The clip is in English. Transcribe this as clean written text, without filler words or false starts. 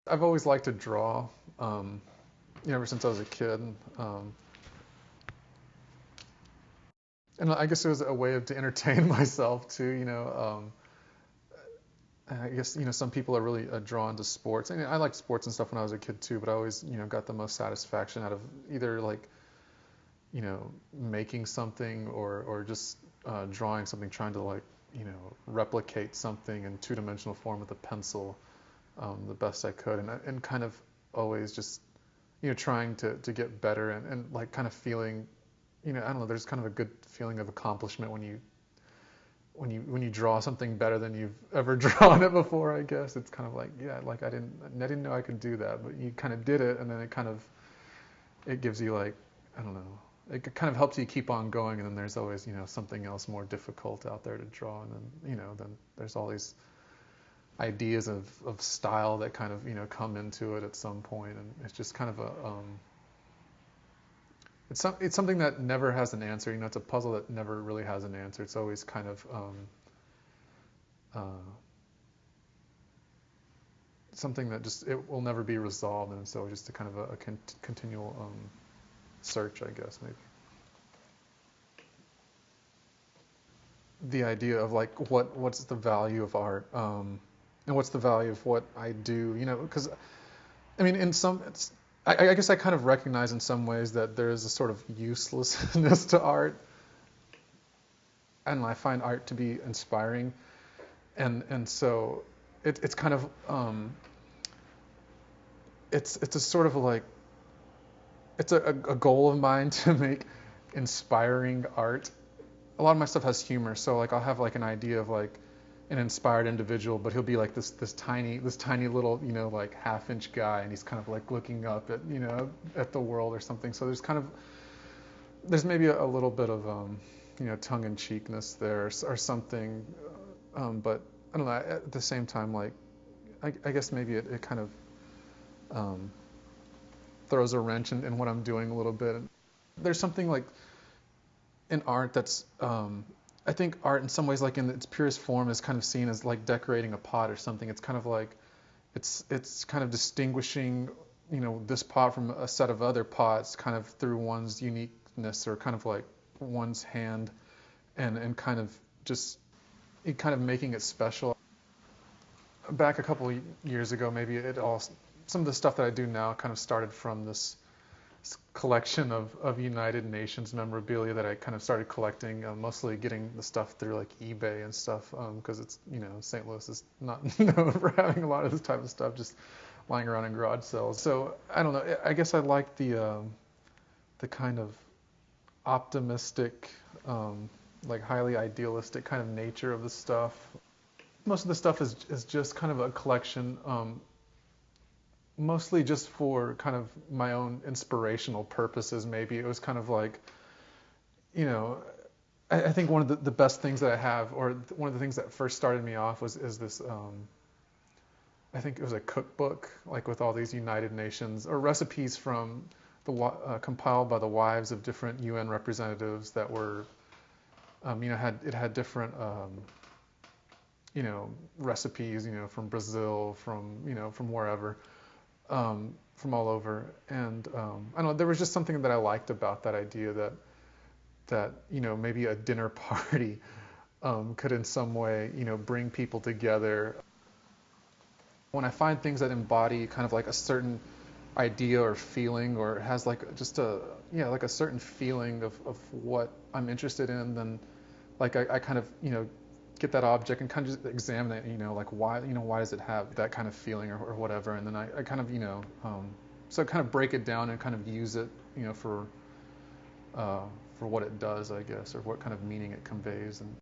I've always liked to draw, um, ever since I was a kid. Um, and I guess it was a way of to entertain myself too. I guess some people are really drawn to sports, and I liked sports and stuff when I was a kid too. But I always got the most satisfaction out of either like making something or just drawing something, trying to like replicate something in two-dimensional form with a pencil the best I could, and kind of always just trying to get better and like kind of feeling, I don't know, there's kind of a good feeling of accomplishment when you draw something better than you've ever drawn it before. I guess it's kind of like, yeah, like I didn't know I could do that, but you kind of did it, and then it gives you like, I don't know, it kind of helps you keep on going, and then there's always something else more difficult out there to draw, and then there's all these ideas of style that kind of come into it at some point, and it's just kind of it's something that never has an answer. It's a puzzle that never really has an answer. It's always kind of uh, something that just it will never be resolved, and so just a kind of a continual search, I guess, maybe. The idea of like what's the value of art, and what's the value of what I do, because I mean, in some, I guess I kind of recognize in some ways that there is a sort of uselessness to art, and I find art to be inspiring, and so it's kind of it's a sort of like it's a goal of mine to make inspiring art. A lot of my stuff has humor, so like I'll have like an idea of like an inspired individual, but he'll be like this tiny little like half-inch guy, and he's kind of like looking up at at the world or something. So there's maybe a little bit of tongue-in-cheekness there, or something, but I don't know. At the same time, like I guess maybe it kind of um, throws a wrench in what I'm doing a little bit. There's something like in art that's I think art in some ways, like in its purest form, is kind of seen as like decorating a pot or something. It's kind of like it's kind of distinguishing this pot from a set of other pots kind of through one's uniqueness, or kind of like one's hand, and kind of just it kind of making it special. Back a couple of years ago, maybe it all some of the stuff that I do now kind of started from this collection of United Nations memorabilia that I kind of started collecting, mostly getting the stuff through like eBay and stuff, because it's St. Louis is not known for having a lot of this type of stuff just lying around in garage sales. So I don't know. I guess I like the kind of optimistic, like highly idealistic kind of nature of the stuff. Most of the stuff is just kind of a collection. Mostly just for kind of my own inspirational purposes, maybe. It was kind of like, you know, I think one of the best things that I have, or one of the things that first started me off is this, I think it was a cookbook, like with all these United Nations, or recipes from compiled by the wives of different UN representatives that were, it had different, recipes, from Brazil, from wherever, from all over. And I don't know, there was just something that I liked about that idea that maybe a dinner party could in some way bring people together. When I find things that embody kind of like a certain idea or feeling, or has like just a like a certain feeling of what I'm interested in, then like I kind of get that object and kind of just examine it, like why does it have that kind of feeling, or whatever, and then I kind of so kind of break it down and kind of use it uh, for what it does, I guess, or what kind of meaning it conveys. And